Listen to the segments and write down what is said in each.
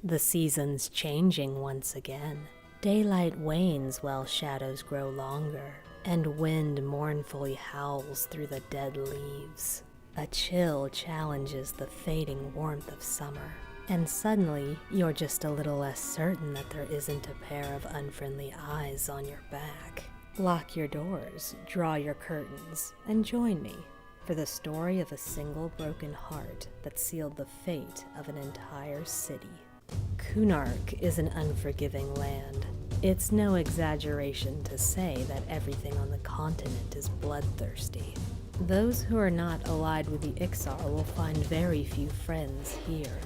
The seasons changing once again. Daylight wanes while shadows grow longer, and wind mournfully howls through the dead leaves. A chill challenges the fading warmth of summer, and suddenly you're just a little less certain that there isn't a pair of unfriendly eyes on your back. Lock your doors, draw your curtains, and join me for the story of a single broken heart that sealed the fate of an entire city. Kunark is an unforgiving land. It's no exaggeration to say that everything on the continent is bloodthirsty. Those who are not allied with the Iksar will find very few friends here.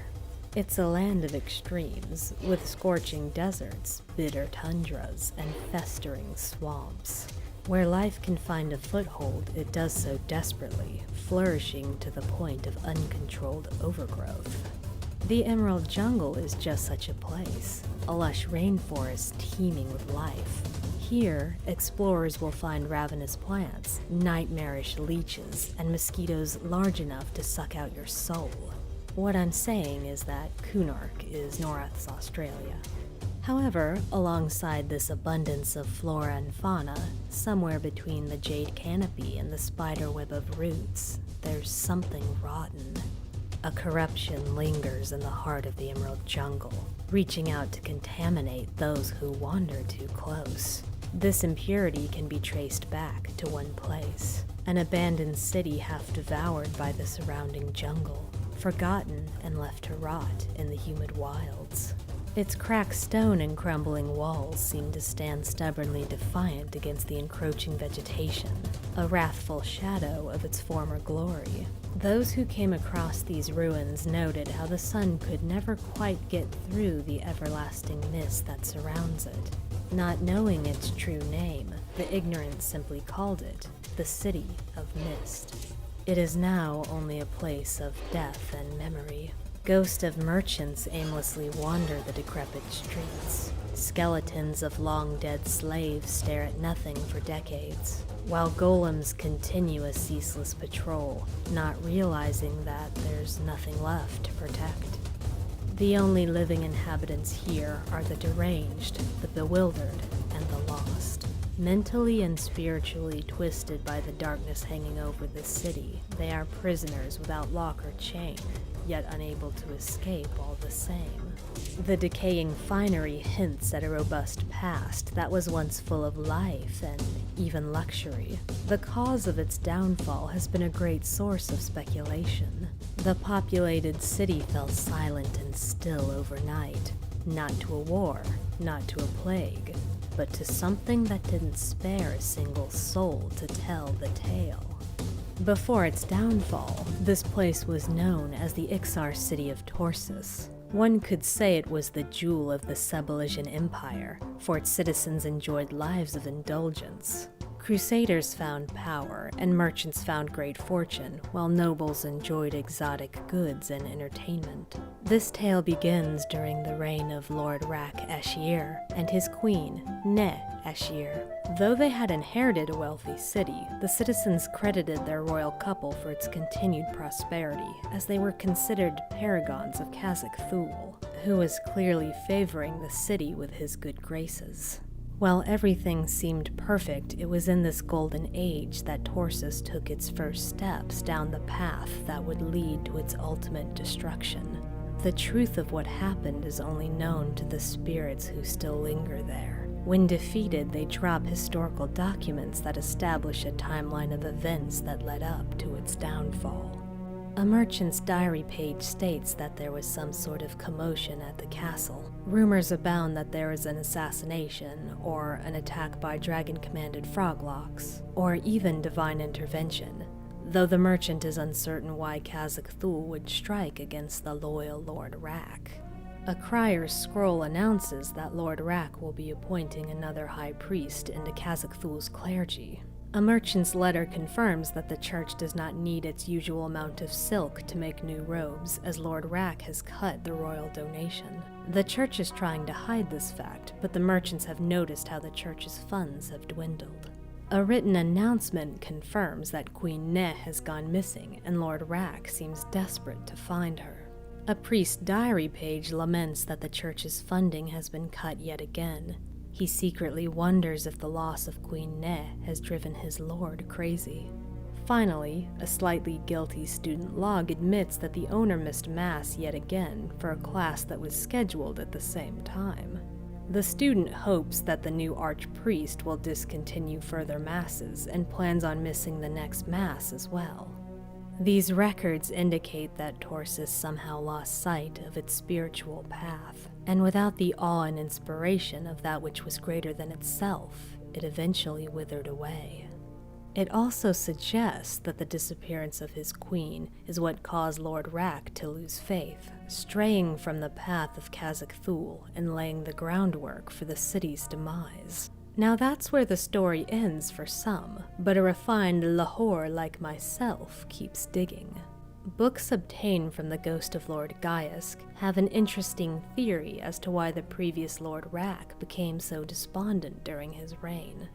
It's a land of extremes, with scorching deserts, bitter tundras, and festering swamps. Where life can find a foothold, it does so desperately, flourishing to the point of uncontrolled overgrowth. The Emerald Jungle is just such a place, a lush rainforest teeming with life. Here, explorers will find ravenous plants, nightmarish leeches, and mosquitoes large enough to suck out your soul. What I'm saying is that Kunark is Norrath's Australia. However, alongside this abundance of flora and fauna, somewhere between the jade canopy and the spider web of roots, there's something rotten. A corruption lingers in the heart of the Emerald Jungle, reaching out to contaminate those who wander too close. This impurity can be traced back to one place, an abandoned city half devoured by the surrounding jungle, forgotten and left to rot in the humid wilds. Its cracked stone and crumbling walls seem to stand stubbornly defiant against the encroaching vegetation, a wrathful shadow of its former glory. Those who came across these ruins noted how the sun could never quite get through the everlasting mist that surrounds it. Not knowing its true name, the ignorant simply called it the City of Mist. It is now only a place of death and memory. Ghosts of merchants aimlessly wander the decrepit streets. Skeletons of long-dead slaves stare at nothing for decades, while golems continue a ceaseless patrol, not realizing that there's nothing left to protect. The only living inhabitants here are the deranged, the bewildered, and the lost. Mentally and spiritually twisted by the darkness hanging over the city, they are prisoners without lock or chain, yet unable to escape all the same. The decaying finery hints at a robust past that was once full of life and even luxury. The cause of its downfall has been a great source of speculation. The populated city fell silent and still overnight, not to a war, not to a plague, but to something that didn't spare a single soul to tell the tale. Before its downfall, this place was known as the Iksar city of Torsis. One could say it was the jewel of the Subelesian Empire, for its citizens enjoyed lives of indulgence. Crusaders found power, and merchants found great fortune, while nobles enjoyed exotic goods and entertainment. This tale begins during the reign of Lord Rak Ashir and his queen, Ne Ashir. Though they had inherited a wealthy city, the citizens credited their royal couple for its continued prosperity, as they were considered paragons of Kazakh Thule, who was clearly favoring the city with his good graces. While everything seemed perfect, it was in this golden age that Torsis took its first steps down the path that would lead to its ultimate destruction. The truth of what happened is only known to the spirits who still linger there. When defeated, they drop historical documents that establish a timeline of events that led up to its downfall. A merchant's diary page states that there was some sort of commotion at the castle. Rumors abound that there is an assassination, or an attack by dragon-commanded froglocks, or even divine intervention, though the merchant is uncertain why Kazakh Thule would strike against the loyal Lord Rak. A crier's scroll announces that Lord Rak will be appointing another high priest into Kazakh Thule's clergy. A merchant's letter confirms that the church does not need its usual amount of silk to make new robes, as Lord Rak has cut the royal donation. The church is trying to hide this fact, but the merchants have noticed how the church's funds have dwindled. A written announcement confirms that Queen Ne has gone missing, and Lord Rak seems desperate to find her. A priest's diary page laments that the church's funding has been cut yet again. He secretly wonders if the loss of Queen Ne has driven his lord crazy. Finally, a slightly guilty student log admits that the owner missed Mass yet again for a class that was scheduled at the same time. The student hopes that the new archpriest will discontinue further Masses and plans on missing the next Mass as well. These records indicate that Torsis somehow lost sight of its spiritual path, and without the awe and inspiration of that which was greater than itself, it eventually withered away. It also suggests that the disappearance of his queen is what caused Lord Rak to lose faith, straying from the path of Kazakh Thule and laying the groundwork for the city's demise. Now that's where the story ends for some, but a refined Lahore like myself keeps digging. Books obtained from the ghost of Lord Gaiask have an interesting theory as to why the previous Lord Rak became so despondent during his reign.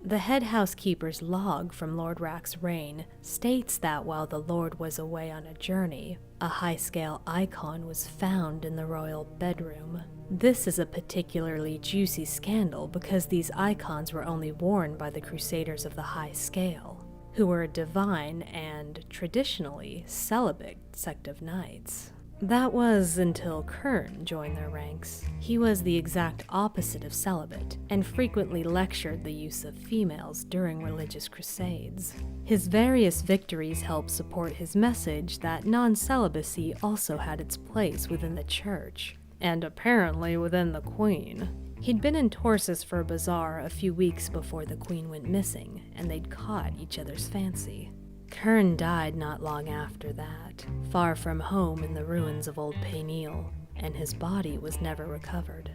The head housekeeper's log from Lord Rak's reign states that while the Lord was away on a journey, a high-scale icon was found in the royal bedroom. This is a particularly juicy scandal because these icons were only worn by the Crusaders of the High Scale, who were a divine and, traditionally, celibate sect of knights. That was until Kern joined their ranks. He was the exact opposite of celibate, and frequently lectured the use of females during religious crusades. His various victories helped support his message that non-celibacy also had its place within the church, and apparently within the queen. He'd been in Torsis for a bazaar a few weeks before the queen went missing, and they'd caught each other's fancy. Kern died not long after that, far from home in the ruins of Old Payneal, and his body was never recovered.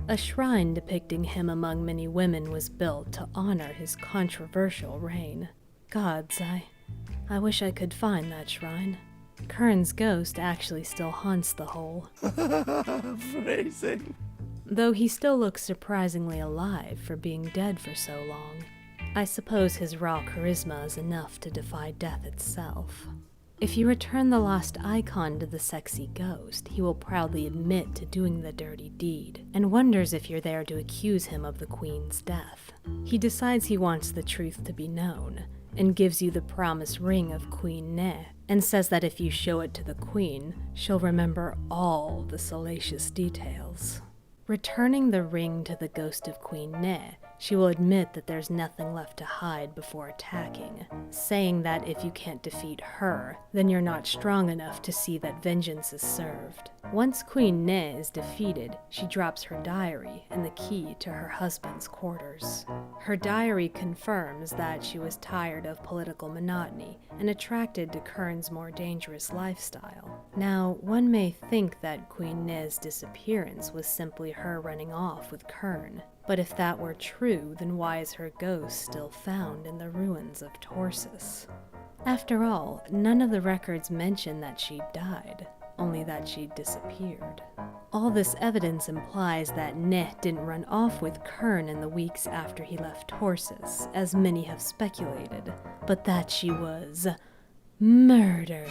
A shrine depicting him among many women was built to honor his controversial reign. Gods, I wish I could find that shrine. Kern's ghost actually still haunts the hole. Phrasing. Though he still looks surprisingly alive for being dead for so long. I suppose his raw charisma is enough to defy death itself. If you return the lost icon to the sexy ghost, he will proudly admit to doing the dirty deed, and wonders if you're there to accuse him of the queen's death. He decides he wants the truth to be known, and gives you the promised ring of Queen Ne, and says that if you show it to the queen, she'll remember all the salacious details. Returning the ring to the ghost of Queen Ne, she will admit that there's nothing left to hide before attacking, saying that if you can't defeat her, then you're not strong enough to see that vengeance is served. Once Queen Ne is defeated, she drops her diary and the key to her husband's quarters. Her diary confirms that she was tired of political monotony and attracted to Kern's more dangerous lifestyle. Now, one may think that Queen Ne's disappearance was simply her running off with Kern, but if that were true, then why is her ghost still found in the ruins of Torsis? After all, none of the records mention that she died, only that she disappeared. All this evidence implies that Ne didn't run off with Kern in the weeks after he left Torsis, as many have speculated, but that she was murdered.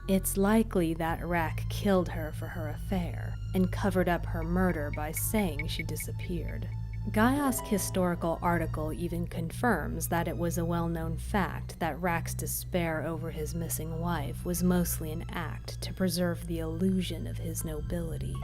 It's likely that Rak killed her for her affair, and covered up her murder by saying she disappeared. Gaiask's historical article even confirms that it was a well-known fact that Rak's despair over his missing wife was mostly an act to preserve the illusion of his nobility.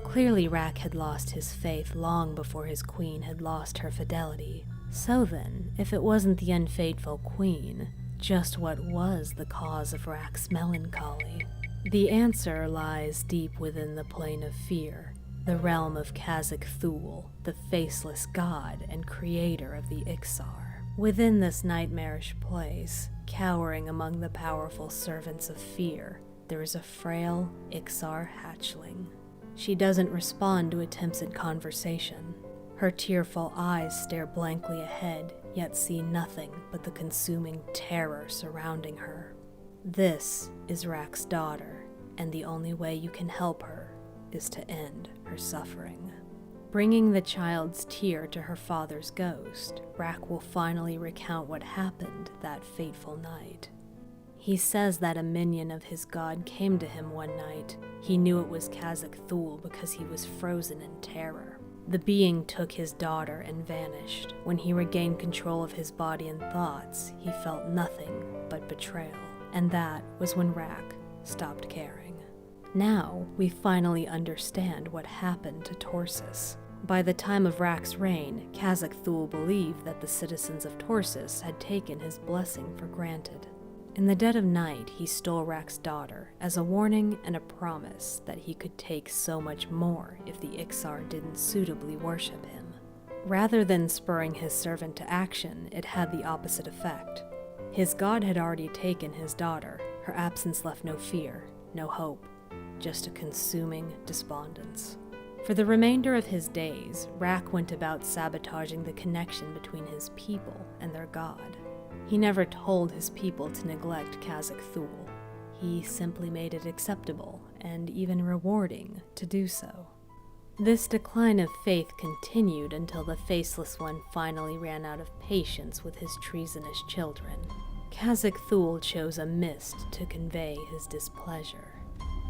Clearly Rak had lost his faith long before his queen had lost her fidelity. So then, if it wasn't the unfaithful queen, just what was the cause of Rak's melancholy? The answer lies deep within the plane of fear, the realm of Kazakh Thule, the faceless god and creator of the Iksar. Within this nightmarish place, cowering among the powerful servants of fear, there is a frail Iksar hatchling. She doesn't respond to attempts at conversation. Her tearful eyes stare blankly ahead, yet see nothing but the consuming terror surrounding her. This is Rak's daughter, and the only way you can help her is to end her suffering. Bringing the child's tear to her father's ghost, Rak will finally recount what happened that fateful night. He says that a minion of his god came to him one night. He knew it was Khazak Thul because he was frozen in terror. The being took his daughter and vanished. When he regained control of his body and thoughts, he felt nothing but betrayal. And that was when Rak stopped caring. Now, we finally understand what happened to Torsis. By the time of Rak's reign, Khazak Thul believed that the citizens of Torsis had taken his blessing for granted. In the dead of night, he stole Rak's daughter as a warning and a promise that he could take so much more if the Iksar didn't suitably worship him. Rather than spurring his servant to action, it had the opposite effect. His god had already taken his daughter. Her absence left no fear, no hope, just a consuming despondence. For the remainder of his days, Rak went about sabotaging the connection between his people and their god. He never told his people to neglect Khazak Thul. He simply made it acceptable and even rewarding to do so. This decline of faith continued until the Faceless One finally ran out of patience with his treasonous children. Khazak Thul chose a mist to convey his displeasure.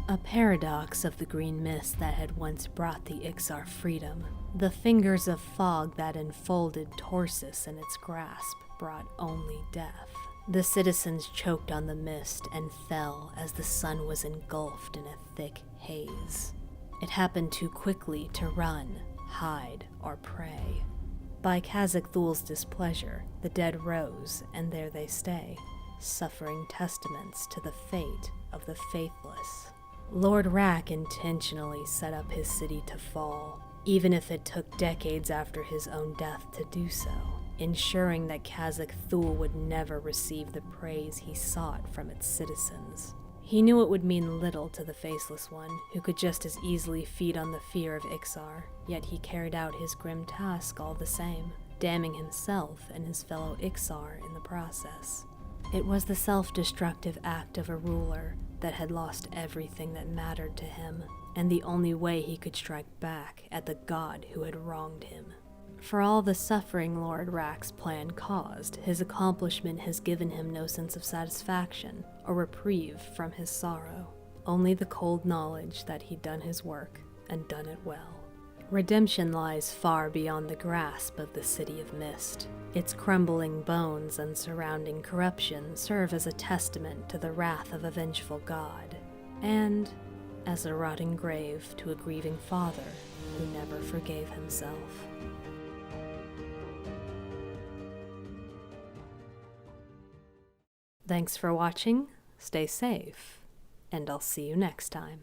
A paradox of the green mist that had once brought the Iksar freedom. The fingers of fog that enfolded Torsis in its grasp brought only death. The citizens choked on the mist and fell as the sun was engulfed in a thick haze. It happened too quickly to run, hide, or pray. By Khazak Thul's displeasure, the dead rose, and there they stay, suffering testaments to the fate of the faithless. Lord Rak intentionally set up his city to fall, even if it took decades after his own death to do so, ensuring that Khazak Thul would never receive the praise he sought from its citizens. He knew it would mean little to the Faceless One, who could just as easily feed on the fear of Iksar, yet he carried out his grim task all the same, damning himself and his fellow Iksar in the process. It was the self-destructive act of a ruler that had lost everything that mattered to him, and the only way he could strike back at the god who had wronged him. For all the suffering Lord Rak's plan caused, his accomplishment has given him no sense of satisfaction or reprieve from his sorrow, only the cold knowledge that he'd done his work and done it well. Redemption lies far beyond the grasp of the City of Mist. Its crumbling bones and surrounding corruption serve as a testament to the wrath of a vengeful god, and as a rotting grave to a grieving father who never forgave himself. Thanks for watching, stay safe, and I'll see you next time.